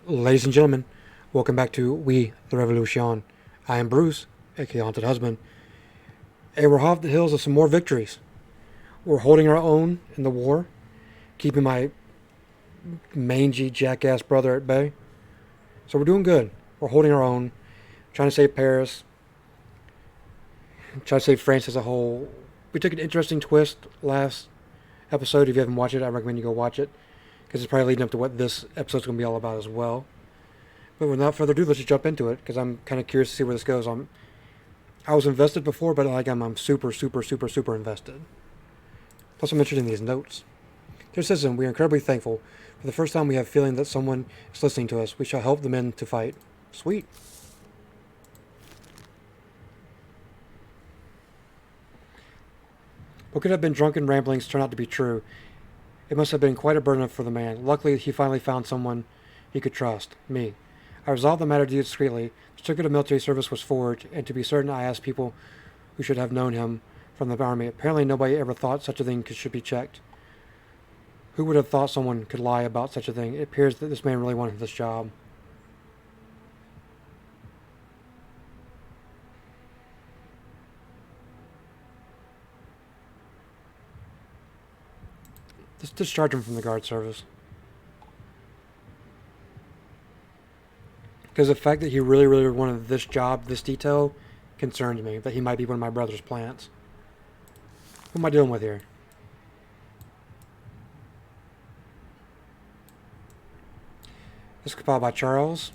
Ladies and gentlemen, welcome back to We the Revolution. I am Bruce, aka Haunted Husband, and we're off the hills of some more victories. We're holding our own in the war, keeping my mangy jackass brother at bay. So we're doing good. We're holding our own, trying to save Paris, trying to save France as a whole. We took an interesting twist last episode. If you haven't watched it, I recommend you go watch it, because it's probably leading up to what this episode's going to be all about as well. But without further ado, let's just jump into it, because I'm kind of curious to see where this goes. I was invested before, but I'm super, super, super, super invested. Plus, I'm interested in these notes. Dear citizen, we are incredibly thankful. For the first time, we have a feeling that someone is listening to us. We shall help the men to fight. Sweet. What could have been drunken ramblings turned out to be true. It must have been quite a burden for the man. Luckily, he finally found someone he could trust. Me. I resolved the matter discreetly. The certificate of military service was forged, and to be certain, I asked people who should have known him from the army. Apparently, nobody ever thought such a thing should be checked. Who would have thought someone could lie about such a thing? It appears that this man really wanted this job. Just discharge him from the guard service. Because the fact that he really, really wanted this job, this detail, concerned me. That he might be one of my brother's plants. Who am I dealing with here? This was compiled by Charles.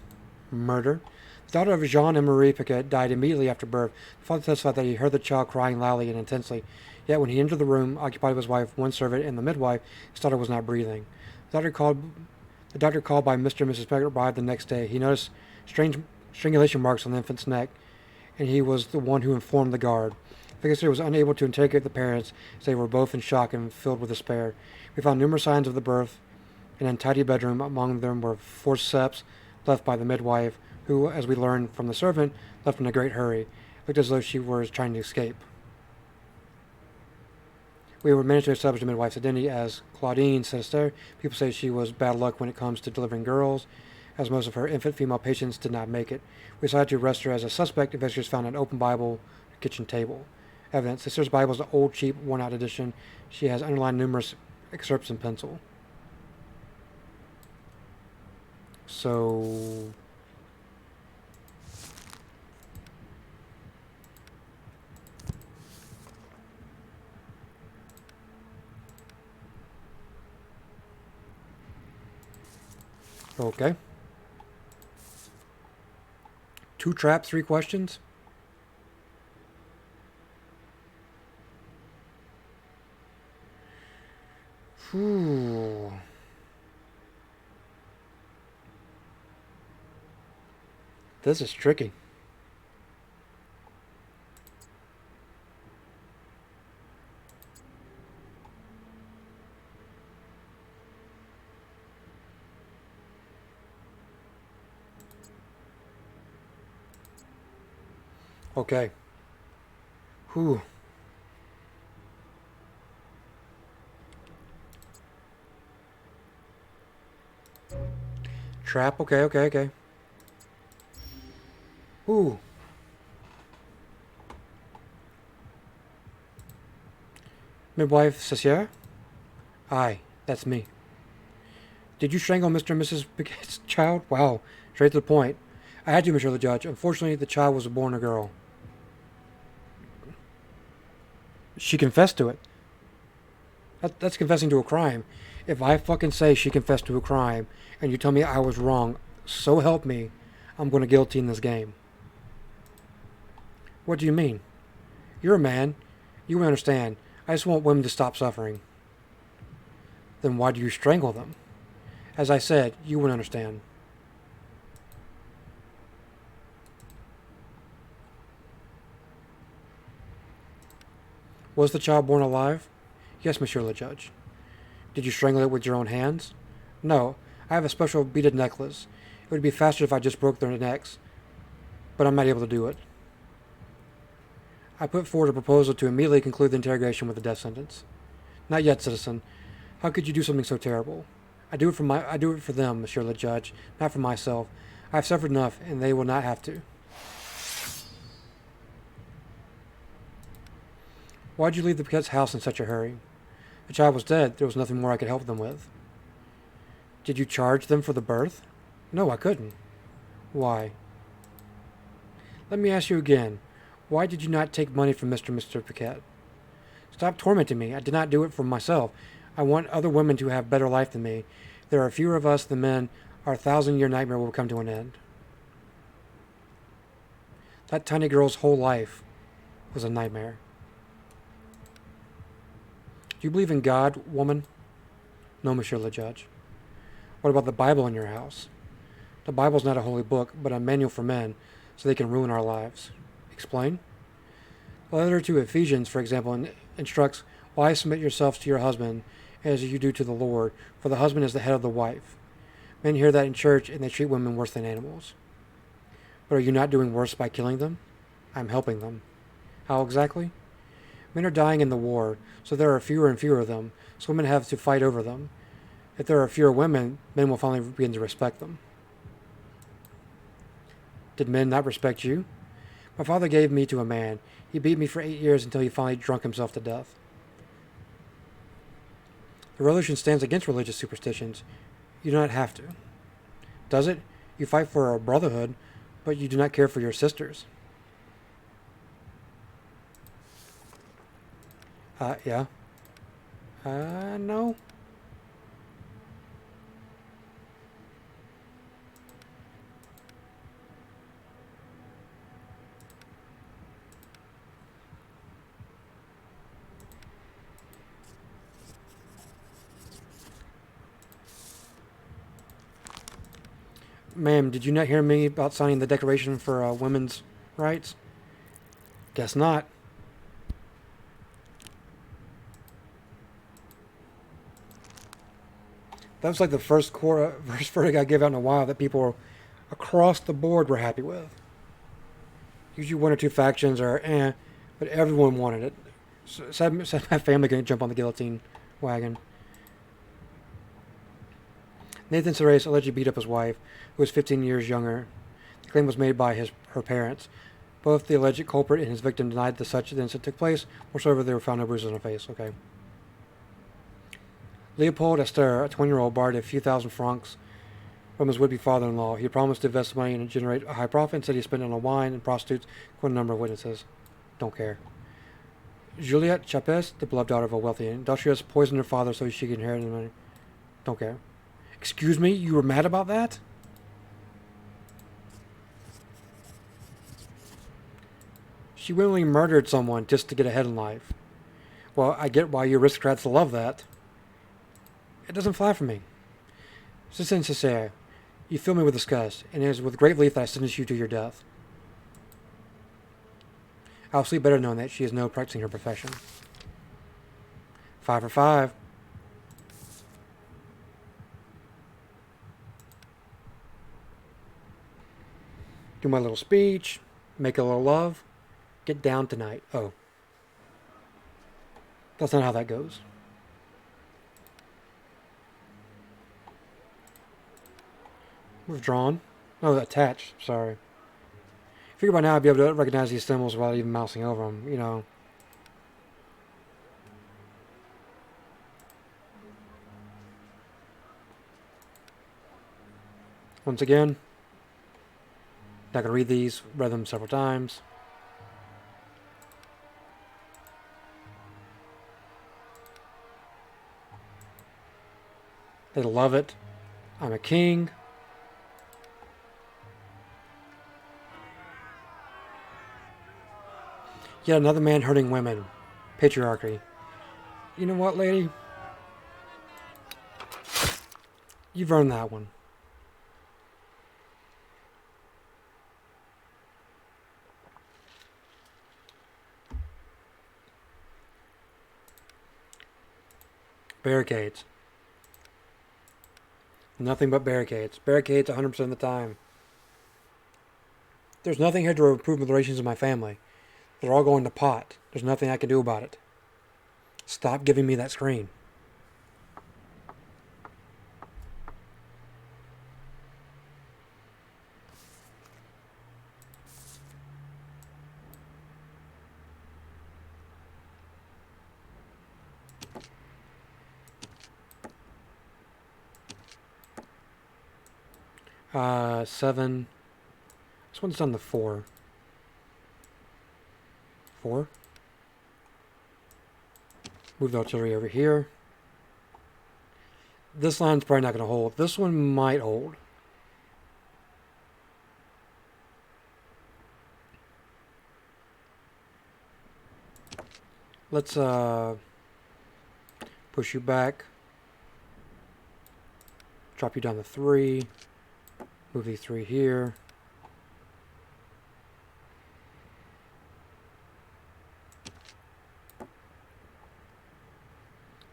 Murder. The daughter of Jean and Marie Piquet died immediately after birth. The father testified that he heard the child crying loudly and intensely. Yet when he entered the room, occupied with his wife, one servant, and the midwife, his daughter was not breathing. The doctor called by Mr. and Mrs. Piquet arrived the next day. He noticed strange strangulation marks on the infant's neck, and he was the one who informed the guard. The officer was unable to interrogate the parents, as they were both in shock and filled with despair. We found numerous signs of the birth in an untidy bedroom. Among them were forceps left by the midwife, who, as we learned from the servant, left in a great hurry. It looked as though she was trying to escape. We were managed to establish the midwife's identity as Claudine Sinister. People say she was bad luck when it comes to delivering girls, as most of her infant female patients did not make it. We decided to arrest her as a suspect. Investigators found an open Bible at the kitchen table. Evidence. Sister's Bible is an old, cheap, worn-out edition. She has underlined numerous excerpts in pencil. So... okay. 2 traps, 3 questions. Whew. This is tricky. Okay. Whew. Trap. Okay, okay, okay. Ooh. Midwife Cecilia? Aye, that's me. Did you strangle Mr. and Mrs. Piquet's child? Wow. Straight to the point. I had to, Monsieur the Judge. Unfortunately, the child was born a girl. She confessed to it. That's confessing to a crime. If I fucking say she confessed to a crime and you tell me I was wrong, so help me, I'm going to guillotine this game. What do you mean? You're a man. You will understand. I just want women to stop suffering. Then why do you strangle them? As I said, you wouldn't understand. Was the child born alive? Yes, Monsieur le Judge. Did you strangle it with your own hands? No, I have a special beaded necklace. It would be faster if I just broke their necks, but I'm not able to do it. I put forward a proposal to immediately conclude the interrogation with a death sentence. Not yet, citizen. How could you do something so terrible? I do it for them, Monsieur le Judge, not for myself. I have suffered enough, and they will not have to. Why'd you leave the Paquette's house in such a hurry? The child was dead. There was nothing more I could help them with. Did you charge them for the birth? No, I couldn't. Why? Let me ask you again. Why did you not take money from Mr. Paquette? Stop tormenting me. I did not do it for myself. I want other women to have better life than me. If there are fewer of us than men, our 1,000-year nightmare will come to an end. That tiny girl's whole life was a nightmare. Do you believe in God, woman? No, Monsieur le Judge. What about the Bible in your house? The Bible's not a holy book, but a manual for men, so they can ruin our lives. Explain? The letter to Ephesians, for example, instructs, wives, submit yourselves to your husband as you do to the Lord, for the husband is the head of the wife. Men hear that in church, and they treat women worse than animals. But are you not doing worse by killing them? I'm helping them. How exactly? Men are dying in the war, so there are fewer and fewer of them, so women have to fight over them. If there are fewer women, men will finally begin to respect them. Did men not respect you? My father gave me to a man. He beat me for 8 years until he finally drunk himself to death. The revolution stands against religious superstitions. You do not have to. Does it? You fight for a brotherhood, but you do not care for your sisters. Yeah. No. Ma'am, did you not hear me about signing the Declaration for Women's Rights? Guess not. That was like the first verdict I gave out in a while that people across the board were happy with. Usually one or two factions are but everyone wanted it. Said my family couldn't jump on the guillotine wagon. Nathan Serres allegedly beat up his wife, who was 15 years younger. The claim was made by her parents. Both the alleged culprit and his victim denied that such an incident took place. Moreover, they were found no bruises on her face. Okay. Leopold Esther, a 20-year-old, borrowed a few thousand francs from his would-be father-in-law. He promised to invest the money and generate a high profit and said he spent it on wine and prostitutes, according to a number of witnesses. Don't care. Juliette Chapes, the beloved daughter of a wealthy industrialist, poisoned her father so she could inherit the money. Don't care. Excuse me? You were mad about that? She willingly murdered someone just to get ahead in life. Well, I get why you aristocrats love that. It doesn't fly for me. C'est sincere. You fill me with disgust, and it is with great relief that I sentence you to your death. I'll sleep better knowing that she is no practicing her profession. 5 for 5. Do my little speech, make a little love, get down tonight. Oh. That's not how that goes. Withdrawn. Oh, attached. Sorry. Figure by now I'd be able to recognize these symbols without even mousing over them, you know. Once again, not going to read these, read them several times. They love it. I'm a king. Yet another man hurting women. Patriarchy. You know what, lady? You've earned that one. Barricades. Nothing but barricades. Barricades 100% of the time. There's nothing here to improve the relations of my family. They're all going to pot. There's nothing I can do about it. Stop giving me that screen. 7. This one's on the 4. 4. Move the artillery over here. This line's probably not going to hold. This one might hold. Let's push you back. Drop you down to 3. Move these 3 here.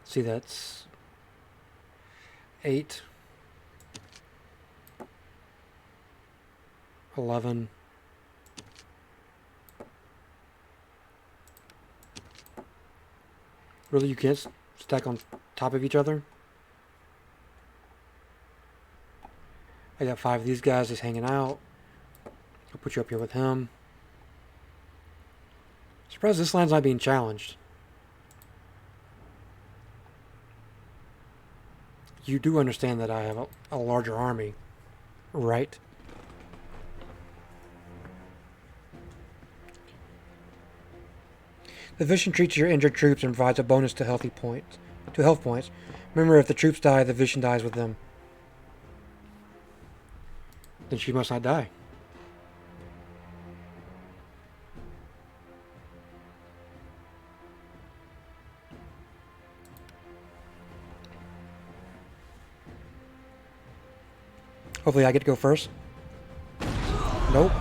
See, that's 8, 11, 'Really, you can't stack on top of each other? I got 5 of these guys just hanging out. I'll put you up here with him. Surprised this line's not being challenged. You do understand that I have a larger army, right? The division treats your injured troops and provides a bonus to health points. Remember, if the troops die, the division dies with them. Then she must not die. Hopefully I get to go first. Nope.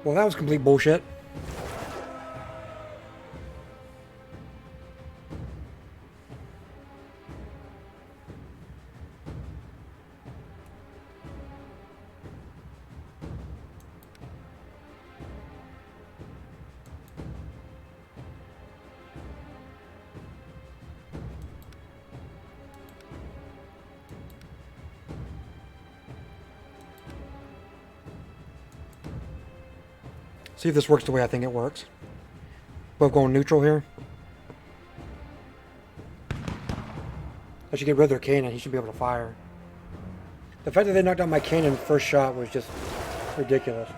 Well, that was complete bullshit. See if this works the way I think it works. Both going neutral here. I should get rid of their cannon. He should be able to fire. The fact that they knocked out my cannon first shot was just ridiculous.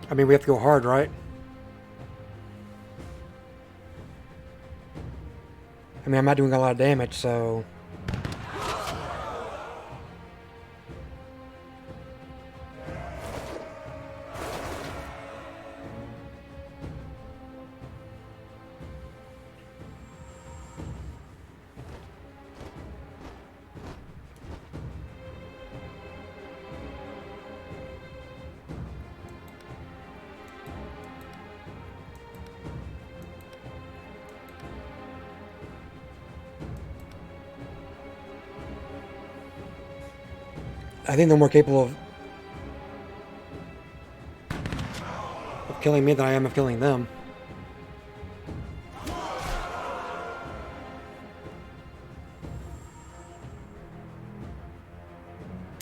I mean, we have to go hard, right? I mean, I'm not doing a lot of damage, so... I think they're more capable of killing me than I am of killing them.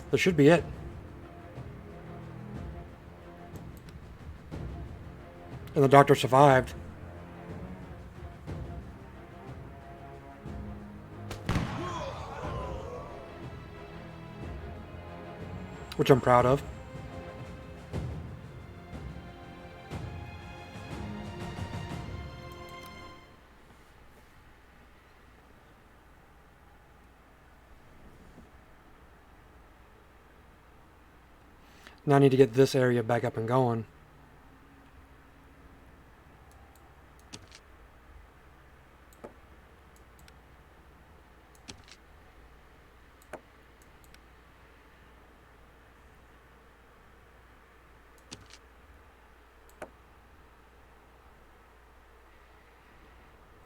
This should be it. And the doctor survived. Which I'm proud of. Now I need to get this area back up and going.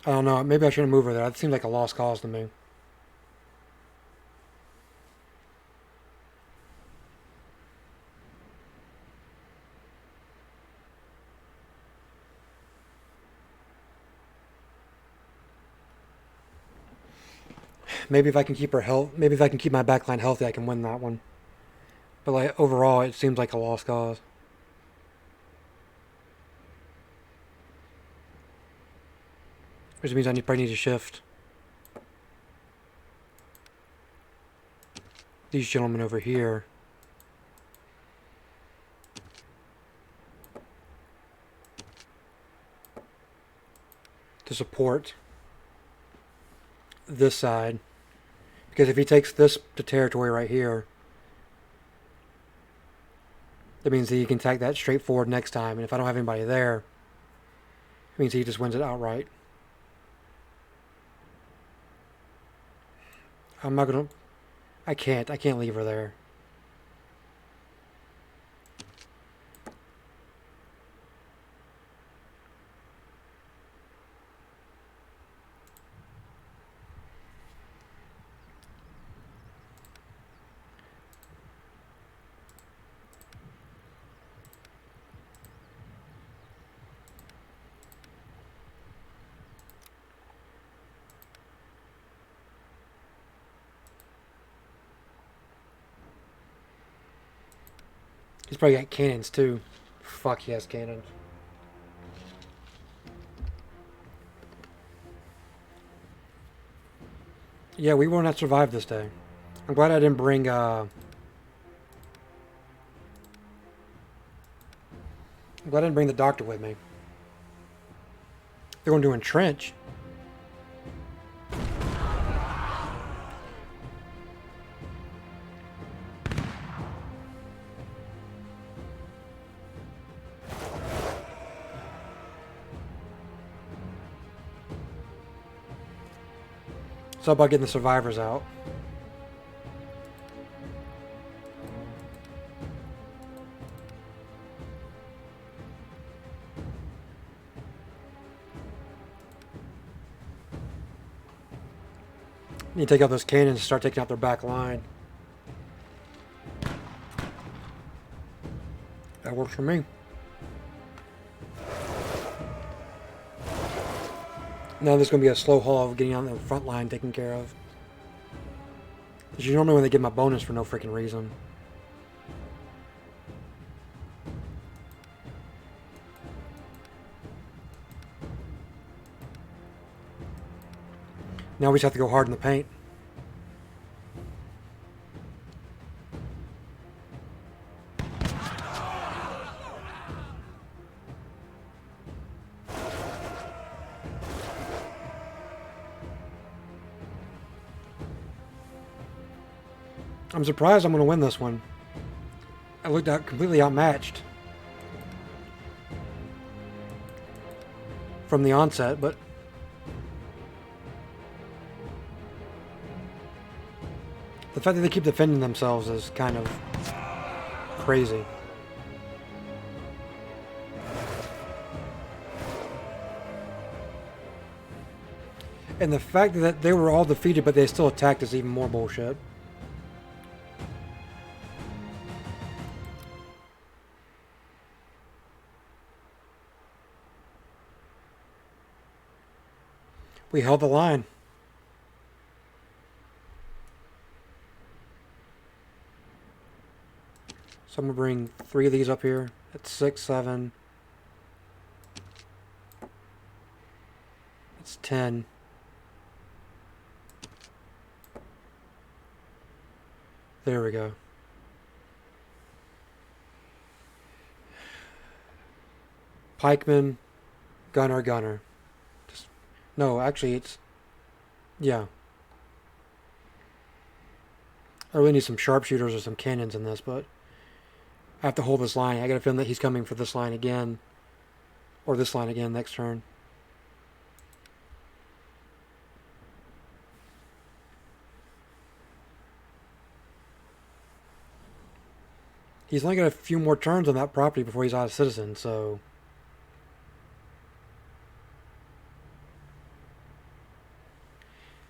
I don't know, maybe I shouldn't move her there. That seems like a lost cause to me. Maybe if I can keep her health, maybe if I can keep my backline healthy, I can win that one. But like overall, it seems like a lost cause. Which means I probably need to shift these gentlemen over here. To support this side. Because if he takes this to territory right here, that means that he can attack that straight forward next time. And if I don't have anybody there, it means he just wins it outright. I'm not gonna... I can't leave her there. He's probably got cannons too. Fuck, he has cannons. Yeah, we will not survive this day. I'm glad I didn't bring, I'm glad I didn't bring the doctor with me. They're going to entrench. It's all about getting the survivors out. You take out those cannons and start taking out their back line. That works for me. Now there's going to be a slow haul of getting on the front line taken care of. Which is normally when they give my bonus for no freaking reason. Now we just have to go hard in the paint. I'm surprised I'm going to win this one. I looked out completely outmatched from the onset, but the fact that they keep defending themselves is kind of crazy. And the fact that they were all defeated but they still attacked is even more bullshit. We held the line. So I'm going to bring 3 of these up here. That's 6, 7. That's 10. There we go. Pikeman, gunner, gunner. No, actually it's... Yeah. I really need some sharpshooters or some cannons in this, but I have to hold this line. I got a feeling that he's coming for this line again. Or this line again next turn. He's only got a few more turns on that property before he's out of citizen, so...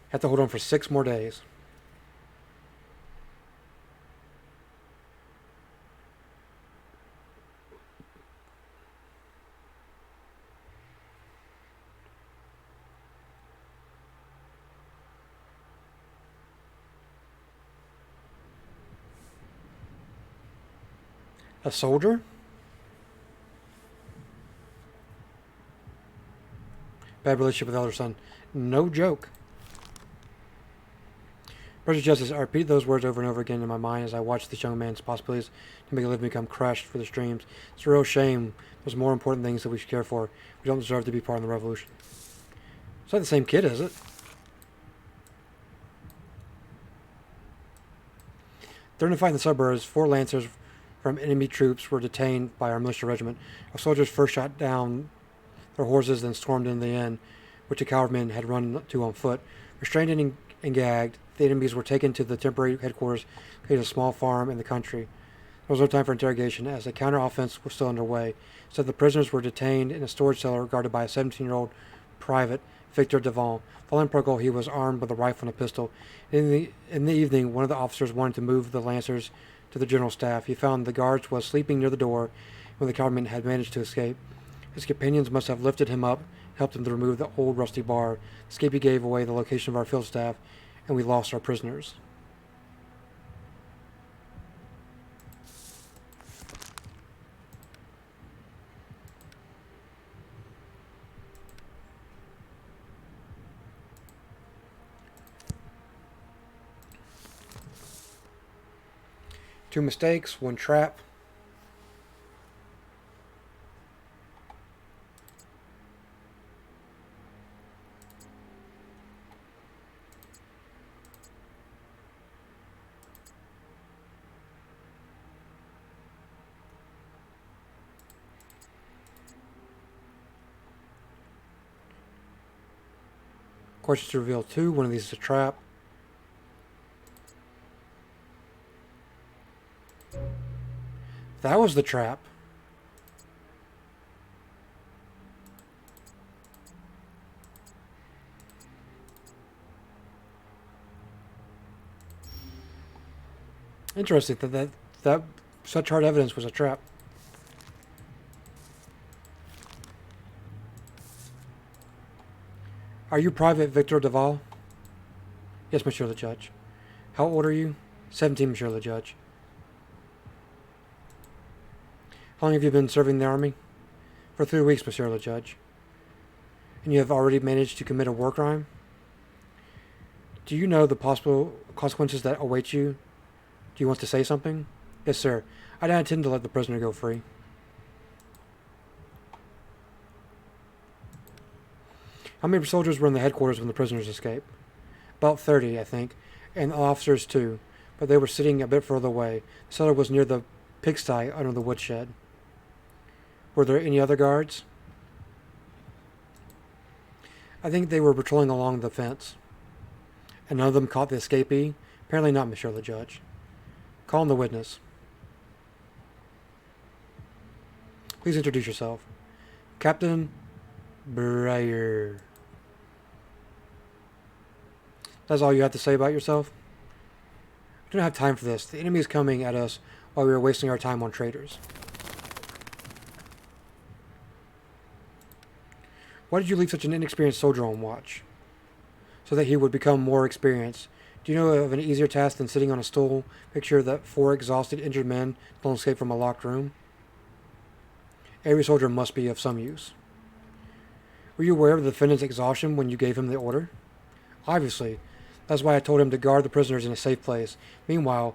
Have to hold on for 6 more days. A soldier? Bad relationship with elder son. No joke. Brother Justice, I repeat those words over and over again in my mind as I watch this young man's possibilities to make a living become crushed for the streams. It's a real shame. There's more important things that we should care for. We don't deserve to be part of the revolution. It's not the same kid, is it? During the fight in the suburbs, 4 Lancers from enemy troops were detained by our militia regiment. Our soldiers first shot down their horses, then stormed into the inn, which the cavalrymen had run to on foot. Restrained and gagged, the enemies were taken to the temporary headquarters located a small farm in the country. There was no time for interrogation, as the counter-offense was still underway. So the prisoners were detained in a storage cellar guarded by a 17-year-old private, Victor Devon. Following protocol, he was armed with a rifle and a pistol. In the evening, one of the officers wanted to move the Lancers to the general staff. He found the guards was sleeping near the door when the cavalryman had managed to escape. His companions must have lifted him up, helped him to remove the old rusty bar. The escapee gave away the location of our field staff, and we lost our prisoners. Two mistakes, one trap. Questions to reveal 2. One of these is a trap. That was the trap. Interesting that such hard evidence was a trap. Are you Private Victor Duval? Yes, Monsieur the Judge. How old are you? 17, Monsieur the Judge. How long have you been serving the army? For 3 weeks, Monsieur the Judge. And you have already managed to commit a war crime? Do you know the possible consequences that await you? Do you want to say something? Yes, sir. I don't intend to let the prisoner go free. How many soldiers were in the headquarters when the prisoners escaped? About 30, I think, and officers too, but they were sitting a bit further away. The cellar was near the pigsty under the woodshed. Were there any other guards? I think they were patrolling along the fence. And none of them caught the escapee? Apparently not, Monsieur the Judge. Call in the witness. Please introduce yourself. Captain Breyer. That's all you have to say about yourself? We don't have time for this. The enemy is coming at us while we are wasting our time on traitors. Why did you leave such an inexperienced soldier on watch? So that he would become more experienced. Do you know of an easier task than sitting on a stool? Picture that 4 exhausted, injured men don't escape from a locked room. Every soldier must be of some use. Were you aware of the defendant's exhaustion when you gave him the order? Obviously. That's why I told him to guard the prisoners in a safe place. Meanwhile,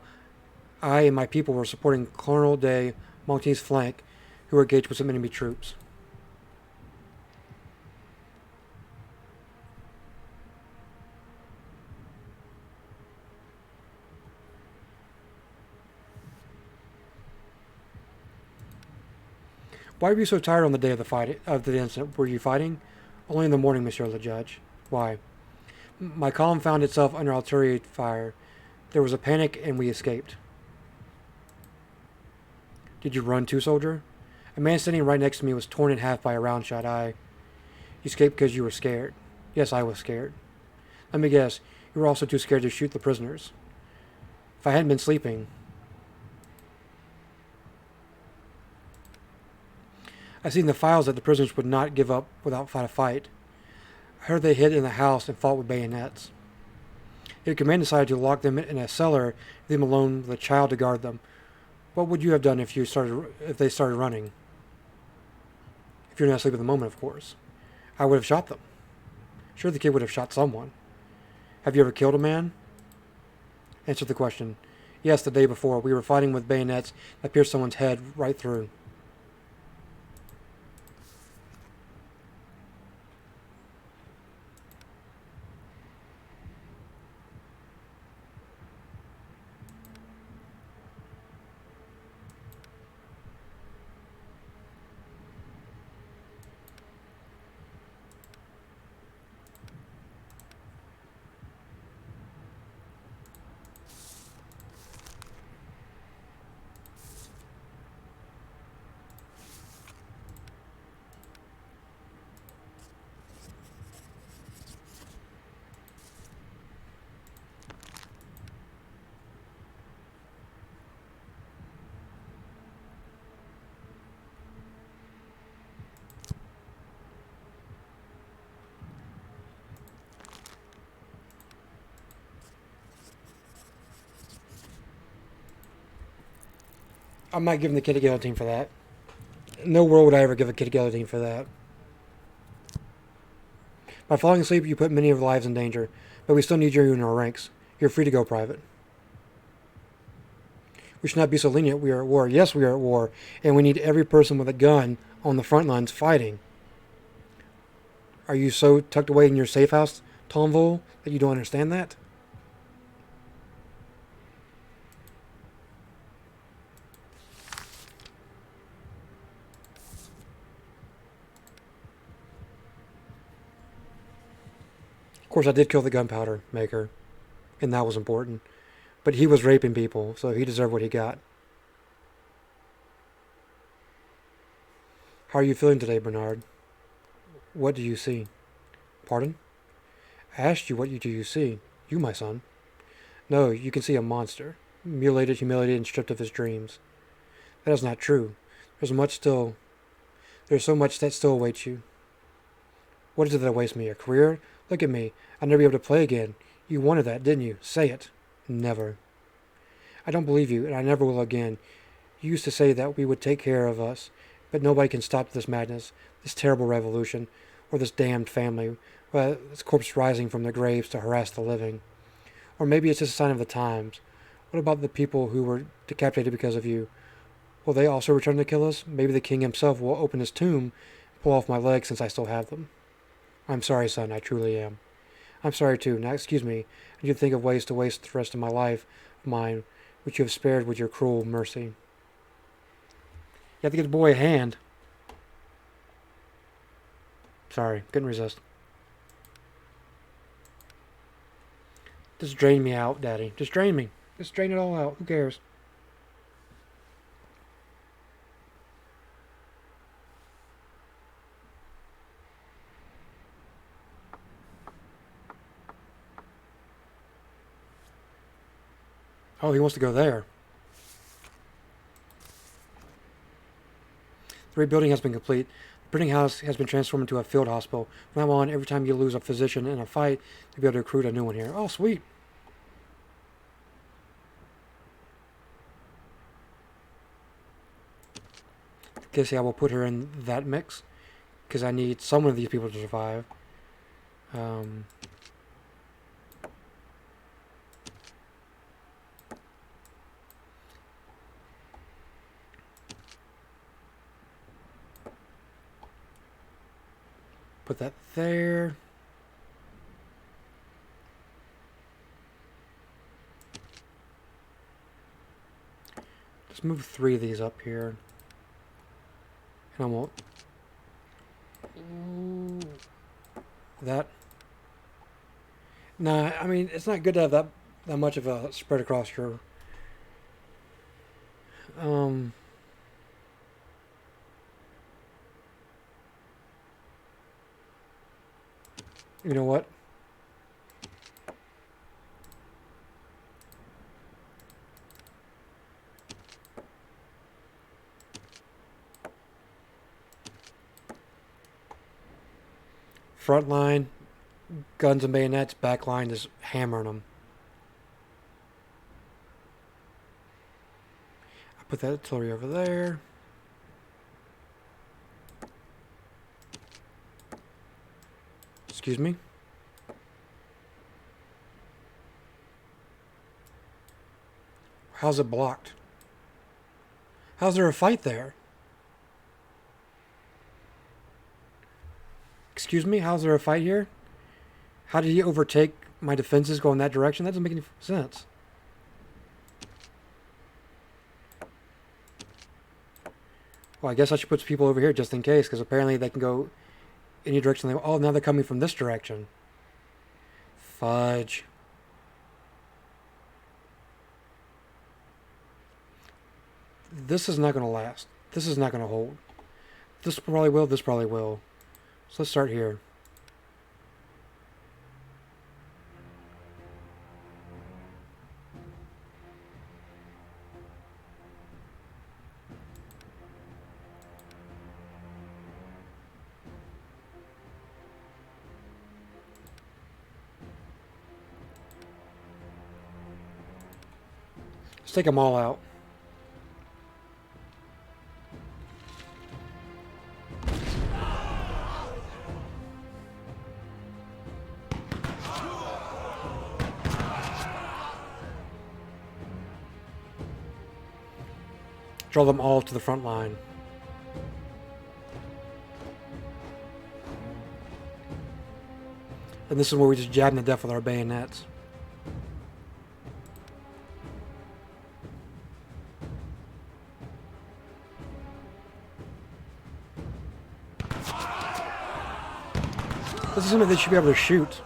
I and my people were supporting Colonel de Montigny's flank, who were engaged with some enemy troops. Why were you so tired on the day of the incident? Were you fighting? Only in the morning, Monsieur le Judge. Why? My column found itself under artillery fire. There was a panic and we escaped. Did you run too, soldier? A man standing right next to me was torn in half by a round shot. You escaped because you were scared. Yes, I was scared. Let me guess, you were also too scared to shoot the prisoners. If I hadn't been sleeping... I seen the files that the prisoners would not give up without a fight. I heard they hid in the house and fought with bayonets. The command decided to lock them in a cellar, leave them alone with a child to guard them. What would you have done if they started running? If you're not asleep at the moment, of course. I would have shot them. Sure, the kid would have shot someone. Have you ever killed a man? Answer the question. Yes, the day before. We were fighting with bayonets that pierced someone's head right through. I'm not giving the kid a guillotine for that. No world would I ever give a kid a guillotine for that. By falling asleep, you put many of our lives in danger, but we still need you in our ranks. You're free to go, Private. We should not be so lenient. We are at war. Yes, we are at war, and we need every person with a gun on the front lines fighting. Are you so tucked away in your safe house, Tomville, that you don't understand that? Of course, I did kill the gunpowder maker, and that was important. But he was raping people, so he deserved what he got. How are you feeling today, Bernard? What do you see? Pardon? I asked you do you see. You, my son. No, you can see a monster, mutilated, humiliated, and stripped of his dreams. That is not true. There's so much that still awaits you. What is it that awaits me? A career? Look at me. I'll never be able to play again. You wanted that, didn't you? Say it. Never. I don't believe you, and I never will again. You used to say that we would take care of us, but nobody can stop this madness, this terrible revolution, or this damned family, this corpse rising from their graves to harass the living. Or maybe it's just a sign of the times. What about the people who were decapitated because of you? Will they also return to kill us? Maybe the king himself will open his tomb and pull off my legs since I still have them. I'm sorry, son, I truly am. I'm sorry, too. Now, excuse me, I need to think of ways to waste the rest of my life, mine, which you have spared with your cruel mercy. You have to give the boy a hand. Sorry, couldn't resist. Just drain me out, Daddy. Just drain me. Just drain it all out. Who cares? Oh, he wants to go there. The rebuilding has been complete. The printing house has been transformed into a field hospital. From now on, every time you lose a physician in a fight, you'll be able to recruit a new one here. Oh, sweet. Guess I will put her in that mix, because I need some of these people to survive. Put that there. Just move 3 of these up here. And I won't. That. Nah, I mean, it's not good to have that much of a spread across your... You know what? Front line, guns and bayonets. Back line is hammering them. Put that artillery over there. Excuse me. How's it blocked? How's there a fight there? Excuse me? How's there a fight here? How did he overtake my defenses going that direction? That doesn't make any sense. Well, I guess I should put some people over here just in case, because apparently they can go any direction they want. Oh, now they're coming from this direction. Fudge. This is not going to last. This is not going to hold. This probably will. This probably will. So let's start here. Let's take them all out. Draw them all to the front line. And this is where we just jab them to death with our bayonets. This is something they should be able to shoot.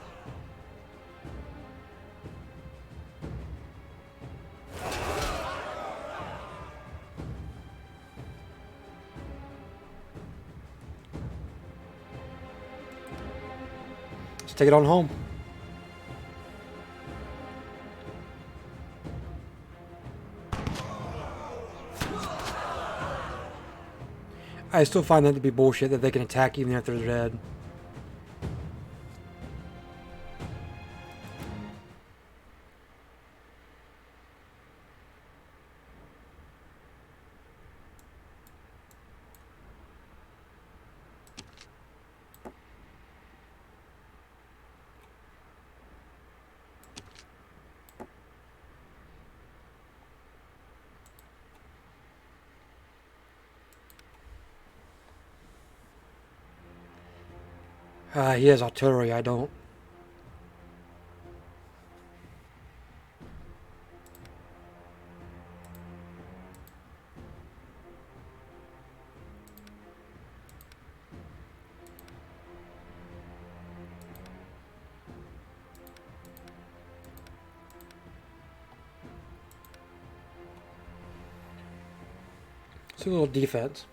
Let's take it on home. I still find that to be bullshit that they can attack even after they're dead. He has artillery, I don't. Let's do a little defense.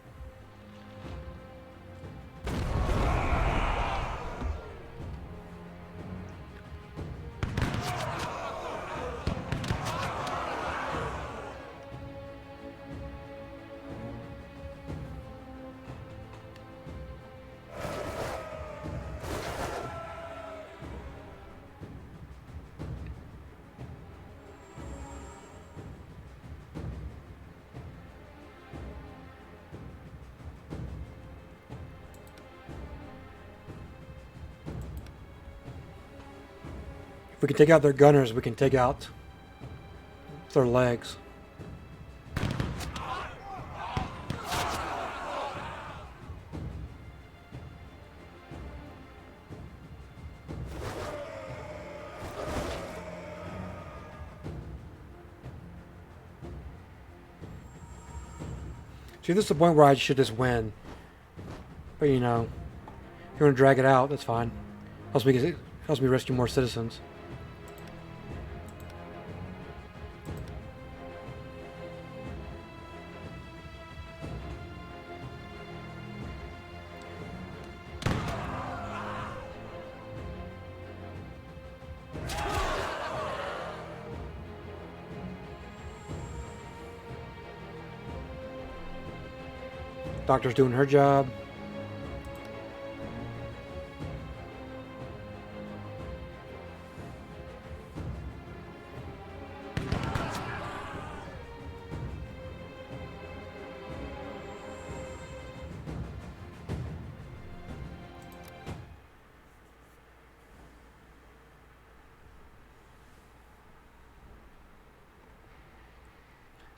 If we can take out their gunners, we can take out their legs. See, this is the point where I should just win. But you know, if you want to drag it out, that's fine. Helps me rescue more citizens. Doctor's doing her job.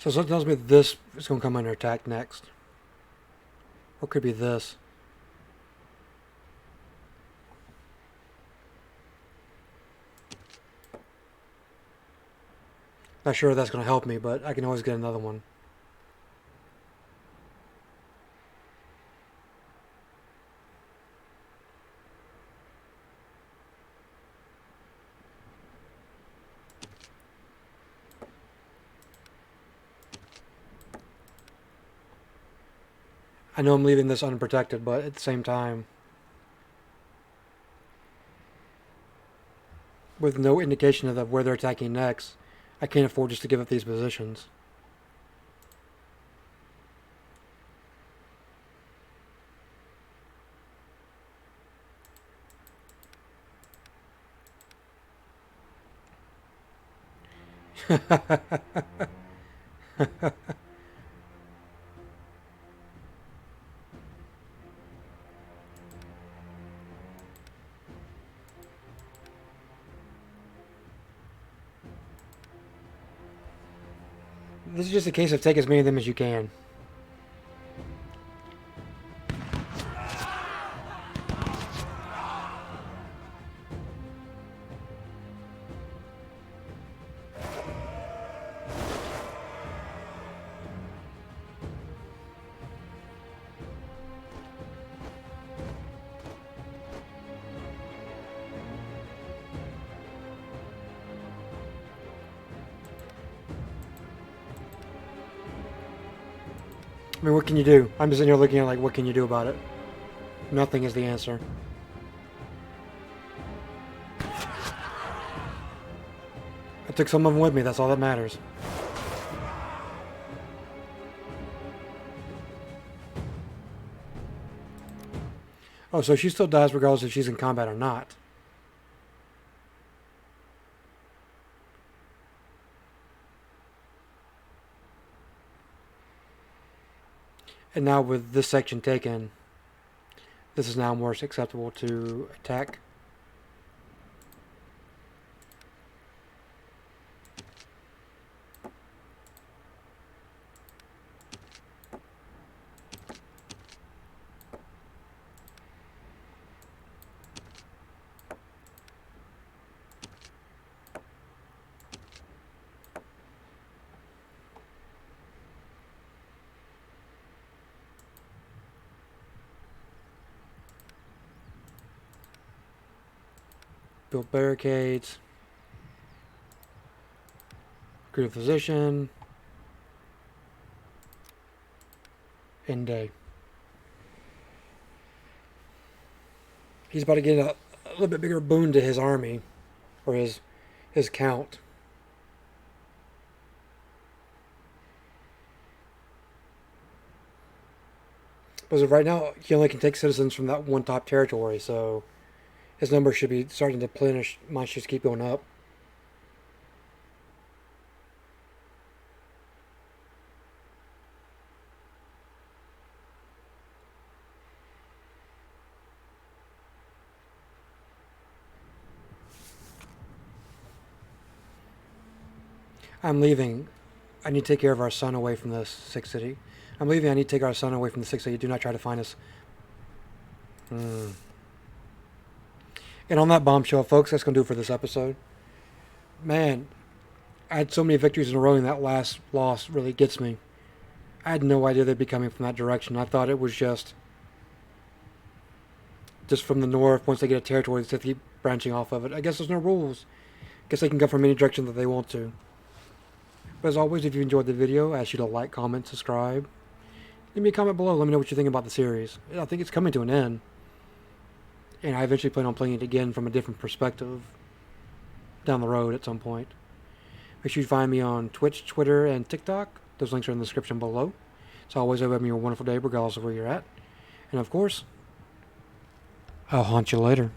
So something tells me that this is going to come under attack next. Or it could be this. Not sure if that's going to help me, but I can always get another one. I know I'm leaving this unprotected, but at the same time, with no indication of where they're attacking next, I can't afford just to give up these positions. This is just a case of take as many of them as you can. I mean, what can you do? I'm just sitting here looking at like, what can you do about it? Nothing is the answer. I took some of them with me, that's all that matters. Oh, so she still dies regardless if she's in combat or not. And now with this section taken, this is now more acceptable to attack. Build barricades. Recruit a physician. End day. He's about to get a little bit bigger boon to his army, or his count. But as of right now, he only can take citizens from that one top territory, so his number should be starting to replenish. Mine should keep going up. I'm leaving. I need to take care of our son away from this sick city. I'm leaving. I need to take our son away from the sick city. Do not try to find us. And on that bombshell, folks, that's going to do it for this episode. Man, I had so many victories in a row, and that last loss really gets me. I had no idea they'd be coming from that direction. I thought it was just from the north. Once they get a territory, they keep branching off of it. I guess there's no rules. I guess they can go from any direction that they want to. But as always, if you enjoyed the video, I ask you to like, comment, subscribe. Leave me a comment below. Let me know what you think about the series. I think it's coming to an end. And I eventually plan on playing it again from a different perspective down the road at some point. Make sure you find me on Twitch, Twitter, and TikTok. Those links are in the description below. As always, I hope you have a wonderful day regardless of where you're at. And of course, I'll haunt you later.